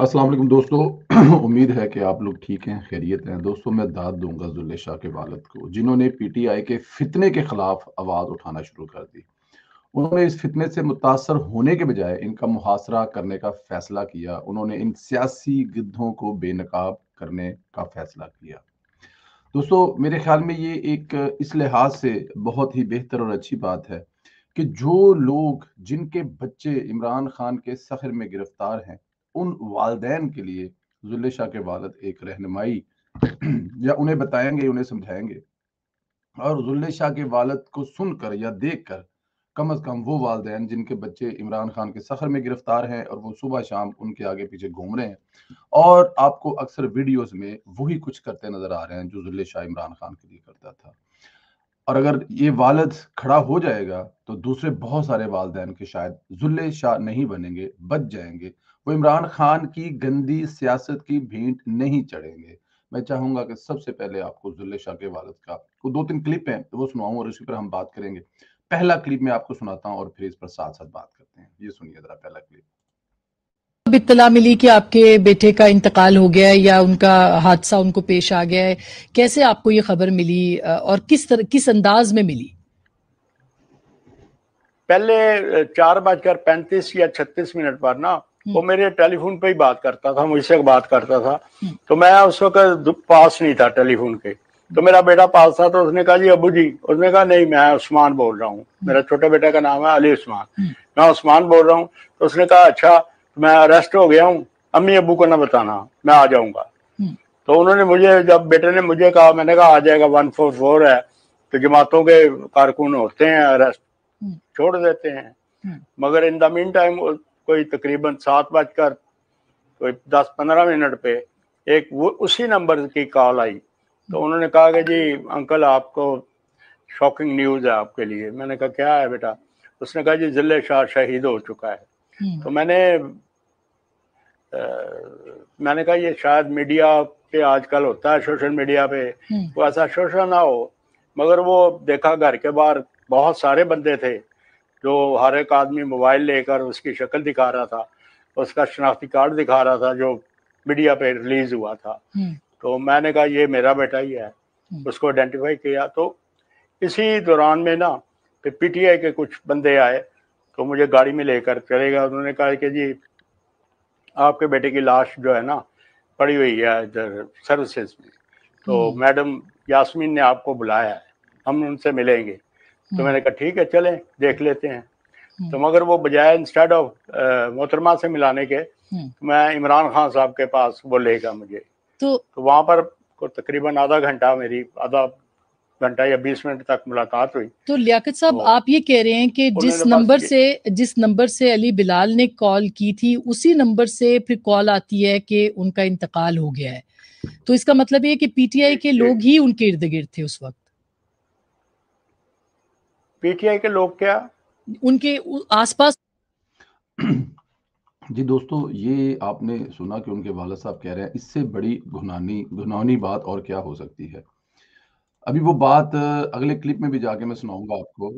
अस्सलाम वालेकुम दोस्तों। उम्मीद है कि आप लोग ठीक हैं, खैरियत हैं। दोस्तों, मैं दाद दूंगा जुल्ले शाह के वालिद को, जिन्होंने पीटीआई के फितने के खिलाफ आवाज़ उठाना शुरू कर दी। उन्होंने इस फितने से मुतासर होने के बजाय इनका मुहासरा करने का फैसला किया। उन्होंने इन सियासी गिद्धों को बेनकाब करने का फैसला किया। दोस्तों, मेरे ख्याल में ये एक इस लिहाज से बहुत ही बेहतर और अच्छी बात है कि जो लोग जिनके बच्चे इमरान खान के सखर में गिरफ्तार हैं, उन वालदैन के लिए जुल्ले शाह के वालिद एक रहनुमाई या उन्हें बताएंगे, उन्हें समझाएंगे। और जुल्ले शाह के वालिद को सुनकर या देखकर कम से कम वो वालदैन जिनके बच्चे इमरान खान के सखर में गिरफ्तार हैं और वो सुबह शाम उनके आगे पीछे घूम रहे हैं, और आपको अक्सर वीडियोस में वही कुछ करते नजर आ रहे हैं जो जुल्ले शाह इमरान खान के लिए करता था। और अगर ये वालिद खड़ा हो जाएगा तो दूसरे बहुत सारे वालदैन के शायद जुल्ले शाह नहीं बनेंगे, बच जाएंगे। वो इमरान खान की गंदी सियासत की भेंट नहीं चढ़ेंगे। मैं चाहूंगा कि सबसे पहले आपको जुल्ले शाह के वालिद का वो 2-3 क्लिप हैं वो सुनाऊं और इसी पर हम बात करेंगे। पहला क्लिप मैं आपको सुनाता हूं और फिर इस पर साथ साथ बात करते हैं। ये सुनिए जरा पहला क्लिप। अब इत्तला मिली कि आपके बेटे का इंतकाल हो गया है या उनका हादसा उनको पेश आ गया है, कैसे आपको ये खबर मिली और किस अंदाज में मिली? पहले 4:35 या 36 मिनट पर ना वो मेरे टेलीफोन पे ही बात करता था, मुझसे बात करता था। तो मैं उस वक्त पास नहीं था टेलीफोन के, तो मेरा बेटा पास था। तो उसने कहा जी अबू जी, उसने कहा नहीं मैं उस्मान बोल रहा हूँ, मेरा छोटे बेटे का नाम है अली उस्मान, मैं उस्मान बोल रहा हूँ। तो उसने कहा अच्छा मैं अरेस्ट हो गया हूँ, अम्मी अबू को ना बताना, मैं आ जाऊंगा। तो उन्होंने मुझे, जब बेटे ने मुझे कहा, मैंने कहा आ जाएगा, 144 है, तो जमातों के कारकुन होते हैं, अरेस्ट छोड़ देते हैं। मगर इन द मीन टाइम कोई तकरीबन 7 बजकर कोई 10-15 मिनट पे एक वो उसी नंबर की कॉल आई। तो उन्होंने कहा कि जी अंकल आपको शॉकिंग न्यूज़ है आपके लिए। मैंने कहा क्या है बेटा? उसने कहा जी जुल्ले शाह शहीद हो चुका है। तो मैंने कहा ये शायद मीडिया पे आजकल होता है, सोशल मीडिया पे वो ऐसा शोषण ना हो, मगर वो देखा घर के बाहर बहुत सारे बंदे थे जो हर एक आदमी मोबाइल लेकर उसकी शक्ल दिखा रहा था, उसका शनाख्ती कार्ड दिखा रहा था जो मीडिया पे रिलीज हुआ था। तो मैंने कहा ये मेरा बेटा ही है, उसको आइडेंटिफाई किया। तो इसी दौरान में ना पीटीआई के कुछ बंदे आए तो मुझे गाड़ी में लेकर चले गए। उन्होंने कहा कि जी आपके बेटे की लाश जो है ना पड़ी हुई है इधर सर्विसेज में, तो मैडम यास्मीन ने आपको बुलाया है, हम उनसे मिलेंगे। तो मैंने कहा ठीक है चलें देख लेते हैं। तो मगर वो बजाय इंस्टेड ऑफ मोहतरमा से मिलाने के मैं इमरान खान साहब के पास वो लेगा मुझे। तो वहाँ पर तकरीबन आधा घंटा या 20 मिनट तक मुलाकात हुई। तो लियाकत साहब, आप ये कह रहे हैं कि जिस नंबर से अली बिलाल ने कॉल की थी उसी नंबर से फिर कॉल आती है कि उनका इंतकाल हो गया है, तो इसका मतलब ये कि पीटीआई के लोग ही उनके इर्द गिर्द थे उस वक्त? पीटीआई के लोग क्या उनके आसपास? जी दोस्तों, ये आपने सुना कि उनके वालिद साहब कह रहे हैं, इससे बड़ी घुनौनी बात और क्या हो सकती है। अभी वो बात अगले क्लिप में भी जाके मैं सुनाऊंगा आपको।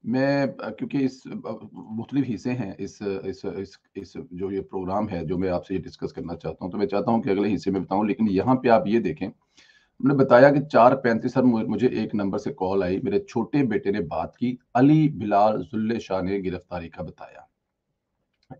मैं क्योंकि इस मुख्तलिफ हिस्से हैं इस जो ये प्रोग्राम है जो मैं आपसे ये डिस्कस करना चाहता हूँ, तो मैं चाहता हूँ कि अगले हिस्से में बताऊँ। लेकिन यहाँ पे आप ये देखें, उन्होंने बताया कि 4:35 सर मुझे एक नंबर से कॉल आई, मेरे छोटे बेटे ने बात की, अली बिलाल जुल्ले शाह ने गिरफ्तारी का बताया।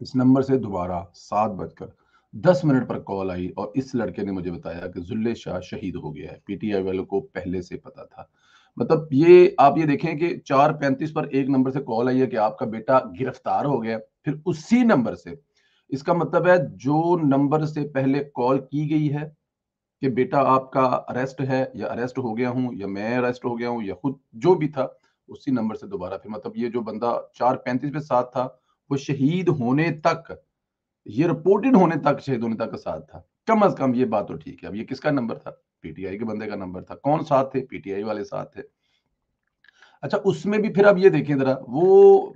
इस नंबर से दोबारा 7:10 पर कॉल आई और इस लड़के ने मुझे बताया कि जुल्ले शाह शहीद हो गया है। पीटीआई वालों को पहले से पता था। मतलब ये आप ये देखें कि 4:35 पर एक नंबर से कॉल आई है कि आपका बेटा गिरफ्तार हो गया, फिर उसी नंबर से, इसका मतलब है जो नंबर से पहले कॉल की गई है कि बेटा आपका अरेस्ट है या अरेस्ट हो गया हूं या मैं अरेस्ट हो गया हूं या खुद जो भी था, उसी नंबर से दोबारा फिर मतलब ये जो बंदा 4:35 पे साथ था वो शहीद होने तक, ये रिपोर्टेड होने तक, शहीद होने तक का साथ था। कम से कम ये बात तो ठीक है। अब ये किसका नंबर था? पीटीआई के बंदे का नंबर था। कौन साथ थे? पीटीआई वाले साथ थे। अच्छा, उसमें भी फिर अब ये देखें जरा, वो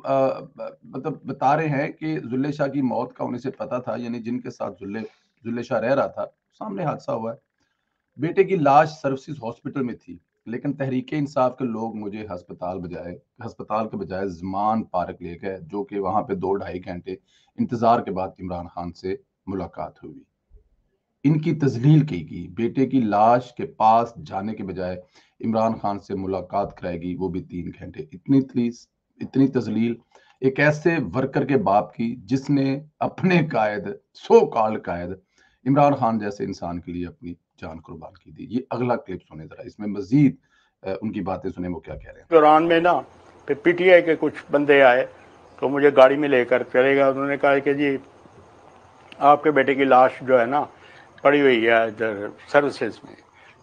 मतलब बता रहे हैं कि जुल्ले शाह की मौत का उन्हें से पता था, यानी जिनके साथ जुल्ले शाह रह रहा था, सामने हादसा हुआ है। बेटे की लाश सर्विसेज हॉस्पिटल में थी, लेकिन तहरीक इंसाफ के लोग मुझे अस्पताल के बजाय ज़मान पार्क ले गए, जो कि वहां पे 2-2.5 घंटे इंतजार के बाद इमरान खान से मुलाकात हुई। इनकी तजलील की गई, बेटे की लाश के पास जाने के बजाय इमरान खान से मुलाकात कराएगी, वो भी 3 घंटे। इतनी तजलील एक ऐसे वर्कर के बाप की जिसने अपने कायद, सो कॉल्ड कायद इमरान खान जैसे इंसान के लिए अपनी जान कुर्बान की थी। ये अगला क्लिप सुने जरा, इसमें मजीद उनकी बातें सुने वो क्या कह रहे हैं। दौरान में ना फिर पीटीआई के कुछ बंदे आए तो मुझे गाड़ी में लेकर चले गए। उन्होंने कहा कि जी आपके बेटे की लाश जो है ना पड़ी हुई है इधर सर्विसेज में,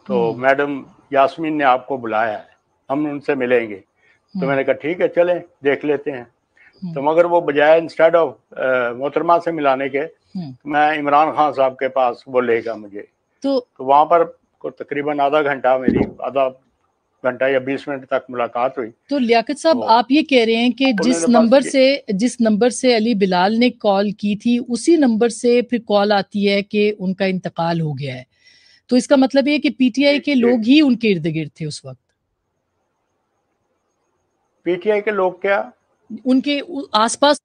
तो मैडम यास्मीन ने आपको बुलाया है, हम उनसे मिलेंगे। तो मैंने कहा ठीक है चलें देख लेते हैं। तो मगर वो बजाय इंस्टेड ऑफ मोहतरमा से मिलाने के मैं इमरान खान साहब के पास वो लेगा मुझे। तो वहाँ पर को तकरीबन आधा घंटा या 20 मिनट तक मुलाकात हुई। तो लियाकत साहब आप ये कह रहे हैं कि जिस नंबर से अली बिलाल ने कॉल की थी उसी नंबर से फिर कॉल आती है कि उनका इंतकाल हो गया है, तो इसका मतलब ये कि पीटीआई के लोग ही उनके इर्द गिर्द थे उस वक्त? पीटीआई के लोग क्या, उनके आसपास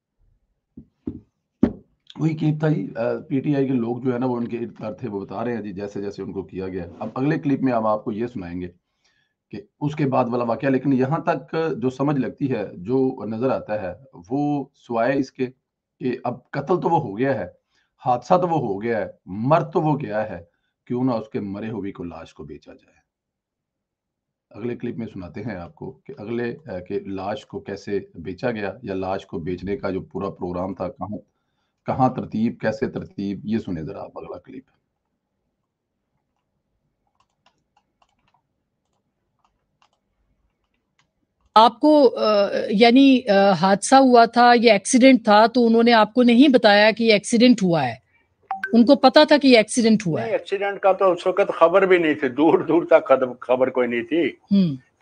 वही क्लिप था जी। पीटीआई के लोग जो है ना वो उनके इर्द गिर्द थे, वो बता रहे हैं जी जैसे जैसे उनको किया गया। अब अगले क्लिप में हम आपको ये सुनाएंगे कि उसके बाद वाला वाकया। लेकिन यहाँ तक जो समझ लगती है, जो नजर आता है, वो सिवाय इसके कि अब कत्ल तो वो हो गया है, हादसा तो वो हो गया है, मर तो वो गया है, क्यों ना उसके मरे हुए को लाश को बेचा जाए। अगले क्लिप में सुनाते हैं आपको कि अगले के लाश को कैसे बेचा गया, या लाश को बेचने का जो पूरा प्रोग्राम था, कहाँ तरतीब, कैसे तरतीब, ये सुने जरा आप अगला क्लिप। आपको यानी हादसा हुआ था, ये एक्सीडेंट था, तो उन्होंने आपको नहीं बताया कि ये एक्सीडेंट हुआ है? उनको पता था कि ये एक्सीडेंट हुआ है? एक्सीडेंट का तो उस वक्त खबर भी नहीं थी, दूर दूर तक खबर कोई नहीं थी।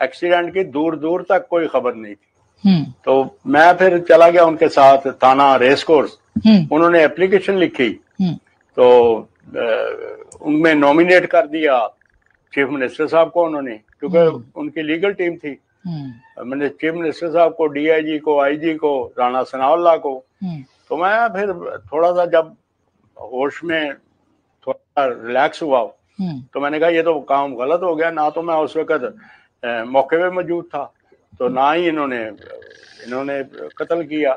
एक्सीडेंट की दूर दूर तक कोई खबर नहीं थी। तो मैं फिर चला गया उनके साथ थाना रेस कोर्स। उन्होंने एप्लीकेशन लिखी तो उनमें नॉमिनेट कर दिया चीफ मिनिस्टर साहब को उन्होंने, क्योंकि उनकी लीगल टीम थी। मैंने चीफ मिनिस्टर साहब को, डीआईजी को, आईजी को, राणा सनाउल्लाह को। तो मैं फिर थोड़ा सा जब होश में थोड़ा रिलैक्स हुआ तो मैंने कहा ये तो काम गलत हो गया। ना तो मैं उस वक्त मौके पे मौजूद था, तो ना ही इन्होंने कत्ल किया।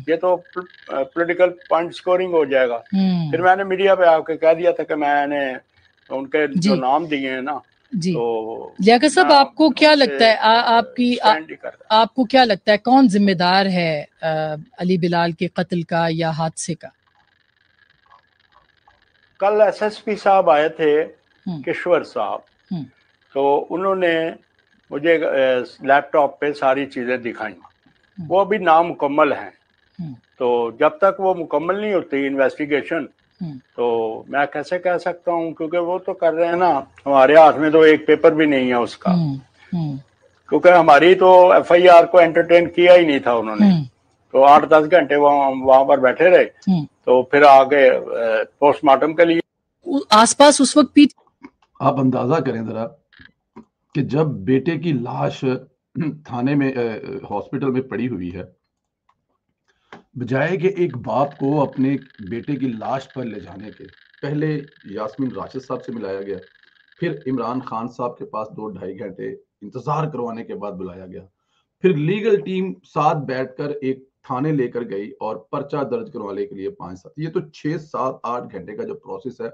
ये तो पॉलिटिकल पॉइंट स्कोरिंग हो जाएगा। फिर मैंने मीडिया पे आके कह दिया था कि मैंने उनके जो नाम दिए हैं ना, तो लियाकत साहब आपको क्या लगता है, आपको क्या लगता है कौन जिम्मेदार है अली बिलाल के कत्ल का या हादसे का? कल एसएसपी साहब आए थे, किश्वर साहब, तो उन्होंने मुझे लैपटॉप पे सारी चीजें दिखाई। वो अभी नामुकम्मल हैं, तो जब तक वो मुकम्मल नहीं होती इन्वेस्टिगेशन तो मैं कैसे कह सकता हूँ, क्योंकि वो तो कर रहे हैं ना, हमारे हाथ में तो एक पेपर भी नहीं है उसका। क्योंकि हमारी तो एफआईआर को एंटरटेन किया ही नहीं था उन्होंने। तो 8-10 घंटे वहां पर बैठे रहे, तो फिर आगे पोस्टमार्टम के लिए आसपास उस वक्त आप अंदाजा करें जरा कि जब बेटे की लाश थाने में, हॉस्पिटल में पड़ी हुई है, बजाय कि एक बाप को अपने बेटे की लाश पर ले जाने के पहले यास्मीन राशिद साहब से मिलाया गया, फिर इमरान खान साहब के पास 2-2.5 घंटे इंतजार करवाने के बाद बुलाया गया, फिर लीगल टीम साथ बैठकर एक थाने लेकर गई और पर्चा दर्ज करवाने के लिए 5-7, ये तो 6-7-8 घंटे का जो प्रोसेस है,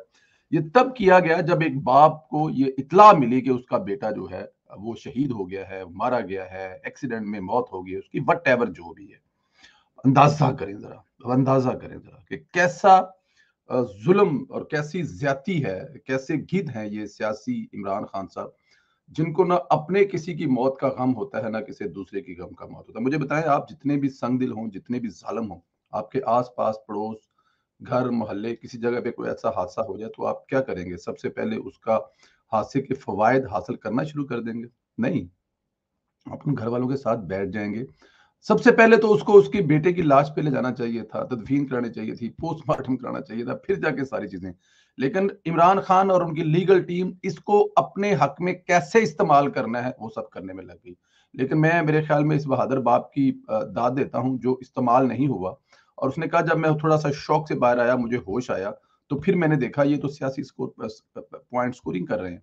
ये तब किया गया जब एक बाप को ये इत्ला मिली कि उसका बेटा जो है वो शहीद हो गया है, मारा गया है, एक्सीडेंट में मौत हो गई उसकी, वट एवर जो भी है। अंदाजा करें जरा कि कैसा जुल्म और कैसी ज्यादती है, कैसे गिद्ध हैं ये सियासी इमरान खान साहब, जिनको ना अपने किसी की मौत का गम होता है, ना किसी दूसरे की गम का मौत होता है। मुझे बताएं, आप जितने भी संग दिल हों, जितने भी जालिम हों, आपके आसपास पड़ोस, घर, मोहल्ले, किसी जगह पे कोई ऐसा हादसा हो जाए तो आप क्या करेंगे? सबसे पहले उसका हादसे के फवायद हासिल करना शुरू कर देंगे? नहीं, अपने घर वालों के साथ बैठ जाएंगे। सबसे पहले तो उसको उसके बेटे की लाश पे ले जाना चाहिए था, तदफीन करानी चाहिए थी, पोस्टमार्टम कराना चाहिए था, फिर जाके सारी चीजें। लेकिन इमरान खान और उनकी लीगल टीम इसको अपने हक में कैसे इस्तेमाल करना है वो सब करने में लग गई। लेकिन मैं, मेरे ख्याल में, इस बहादुर बाप की दाद देता हूं जो इस्तेमाल नहीं हुआ। और उसने कहा जब मैं थोड़ा सा शौक से बाहर आया, मुझे होश आया, तो फिर मैंने देखा ये तो सियासी पॉइंट स्कोरिंग कर रहे हैं,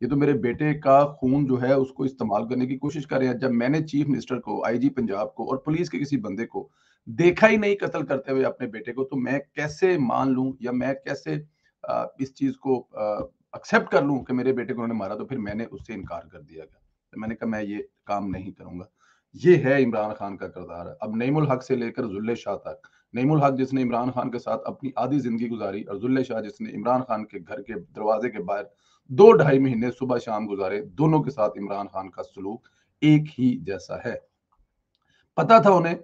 ये तो मेरे बेटे का खून जो है उसको इस्तेमाल करने की कोशिश कर रहे हैं। जब मैंने चीफ मिनिस्टर को, आईजी पंजाब को और पुलिस के किसी बंदे को देखा ही नहीं कत्ल करते हुए अपने बेटे को, तो मैं कैसे मान लूं या मैं कैसे इस चीज को एक्सेप्ट कर लूं कि मेरे बेटे को उन्होंने मारा। तो फिर मैंने उससे इनकार कर दिया गया, तो मैंने कहा मैं ये काम नहीं करूंगा। ये है इमरान खान का किरदार। अब नईमुल हक से लेकर जुल्ले शाह तक, नईमुल हक जिसने इमरान खान के साथ अपनी आधी जिंदगी गुजारी और जुल्ले शाह जिसने इमरान खान के घर के दरवाजे के बाहर 2-2.5 महीने सुबह शाम गुजारे, दोनों के साथ इमरान खान का सलूक एक ही जैसा है। पता था उन्हें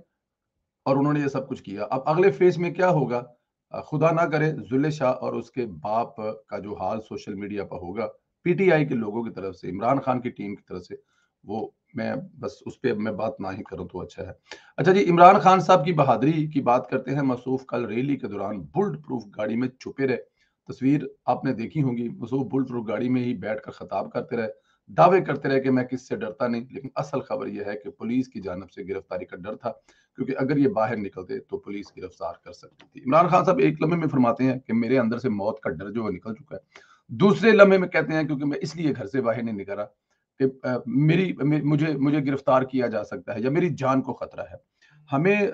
और उन्होंने ये सब कुछ किया। अब अगले फेज में क्या होगा, खुदा ना करे जुल्ले शाह और उसके बाप का जो हाल सोशल मीडिया पर होगा पीटीआई के लोगों की तरफ से, इमरान खान की टीम की तरफ से, वो मैं बस उस पर मैं बात ना ही करूं तो अच्छा है। अच्छा जी, इमरान खान साहब की बहादुरी की बात करते हैं। मसूफ कल रैली के दौरान बुलेट प्रूफ गाड़ी में छुपे रहे। तस्वीर आपने देखी होगी, मसूफ बुलेट प्रूफ गाड़ी में ही बैठकर खताब करते रहे, दावे करते रहे कि मैं किससे डरता नहीं। लेकिन असल खबर यह है कि पुलिस की जानब से गिरफ्तारी का डर था, क्योंकि अगर ये बाहर निकलते तो पुलिस गिरफ्तार कर सकती थी। इमरान खान साहब एक लम्हे में फरमाते हैं कि मेरे अंदर से मौत का डर जो है निकल चुका है। दूसरे लम्हे में कहते हैं क्योंकि मैं इसलिए घर से बाहर नहीं निकला कि मुझे मुझे गिरफ्तार किया जा सकता है या मेरी जान को खतरा है। हमें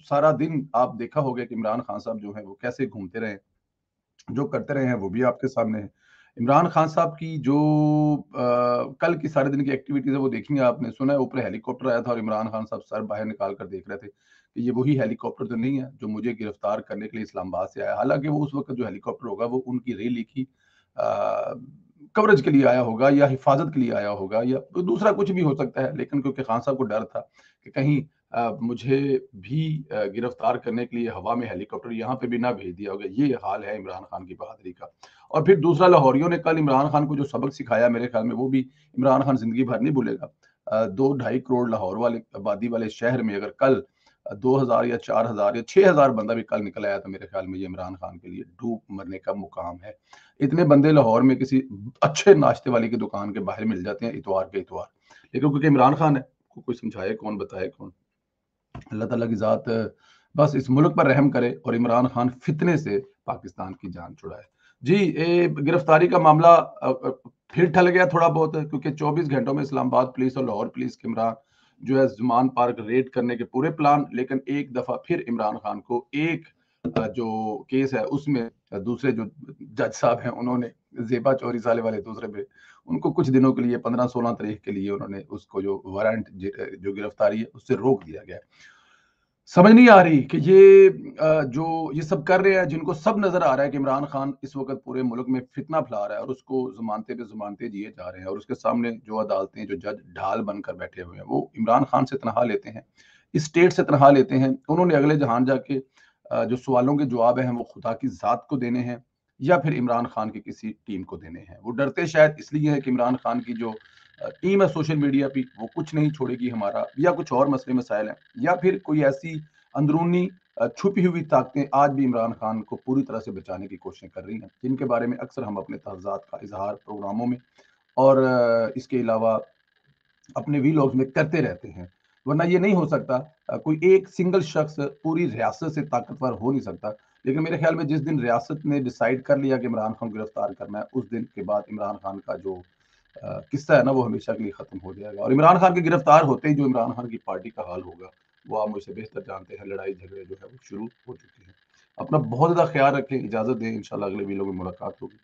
सारा दिन आप देखा होगा कि इमरान खान साहब जो है वो कैसे घूमते रहे, जो करते रहे हैं वो भी आपके सामने है। इमरान खान साहब की जो कल की सारे दिन की एक्टिविटीज है वो देखी आपने, सुना है ऊपर हेलीकॉप्टर आया था और इमरान खान साहब सर बाहर निकाल कर देख रहे थे कि ये वही हेलीकॉप्टर तो नहीं है जो मुझे गिरफ्तार करने के लिए इस्लामाबाद से आया। हालांकि वो उस वक्त जो हेलीकॉप्टर होगा वो उनकी रैली की कवरेज के लिए आया होगा या हिफाजत के लिए आया होगा या दूसरा कुछ भी हो सकता है, लेकिन क्योंकि खान साहब को डर था कि कहीं मुझे भी गिरफ्तार करने के लिए हवा में हेलीकॉप्टर यहाँ पे भी ना भेज दिया होगा। ये हाल है इमरान खान की बहादुरी का। और फिर दूसरा, लाहौरियों ने कल इमरान खान को जो सबक सिखाया, मेरे ख्याल में वो भी इमरान खान जिंदगी भर नहीं भूलेगा। 2-2.5 करोड़ लाहौर वाले आबादी वाले शहर में अगर कल 2000 या 4000 या 6000 बंदा भी कल निकल आया तो मेरे ख्याल में ये इमरान खान के लिए डूब मरने का मुकाम है। इतने बंदे लाहौर में किसी अच्छे नाश्ते वाली की दुकान के बाहर मिल जाते हैं इतवार के इतवार, लेकिन क्योंकि इमरान खान है, कोई समझाए कौन, बताए कौन। अल्लाह ताला की ज़ात बस इस मुल्क पर रहम करे और इमरान खान फितने से पाकिस्तान की जान छुड़ाए। जी, गिरफ्तारी का मामला फिर ठल गया थोड़ा बहुत, क्योंकि 24 घंटों में इस्लामाबाद पुलिस और लाहौर पुलिस के इमरान जो है जुमान पार्क रेड करने के पूरे प्लान, लेकिन एक दफा फिर इमरान खान को एक जो केस है उसमें दूसरे जो जज साहब हैं उन्होंने जेबा चोरी साले वाले दूसरे पे उनको कुछ दिनों के लिए 15-16 तारीख के लिए उन्होंने उसको जो वारंट जो गिरफ्तारी है उससे रोक दिया गया। समझ नहीं आ रही कि ये जो ये सब कर रहे हैं, जिनको सब नजर आ रहा है कि इमरान खान इस वक्त पूरे मुल्क में फितना फैला रहा है और उसको जमानते पे जमानते दिए जा रहे हैं और उसके सामने जो अदालतें, जो जज ढाल बनकर बैठे हुए हैं वो इमरान खान से तनख्वाह लेते हैं, स्टेट से तनख्वाह लेते हैं। उन्होंने अगले जहान जाके जो सवालों के जवाब हैं वो खुदा की जात को देने हैं या फिर इमरान खान की किसी टीम को देने हैं। वो डरते शायद इसलिए है कि इमरान खान की जो टीम है सोशल मीडिया पे वो कुछ नहीं छोड़ेगी हमारा, या कुछ और मसले मसाइल हैं, या फिर कोई ऐसी अंदरूनी छुपी हुई ताकतें आज भी इमरान खान को पूरी तरह से बचाने की कोशिश कर रही हैं, जिनके बारे में अक्सर हम अपने तहज़ात का इजहार प्रोग्रामों में और इसके अलावा अपने वीलॉग्स में करते रहते हैं। वरना ये नहीं हो सकता, कोई एक सिंगल शख्स पूरी रियासत से ताकतवर हो नहीं सकता। लेकिन मेरे ख्याल में जिस दिन रियासत ने डिसाइड कर लिया कि इमरान खान को गिरफ्तार करना है, उस दिन के बाद इमरान खान का जो किस्सा है ना वो हमेशा के लिए खत्म हो जाएगा। और इमरान खान के गिरफ्तार होते ही जो इमरान खान की पार्टी का हाल होगा वो आप मुझसे बेहतर जानते हैं। लड़ाई झगड़े जो है वो शुरू हो चुके हैं। अपना बहुत ज्यादा ख्याल रखें, इजाजत दें, इंशाल्लाह अगले वीडियो में मुलाकात होगी।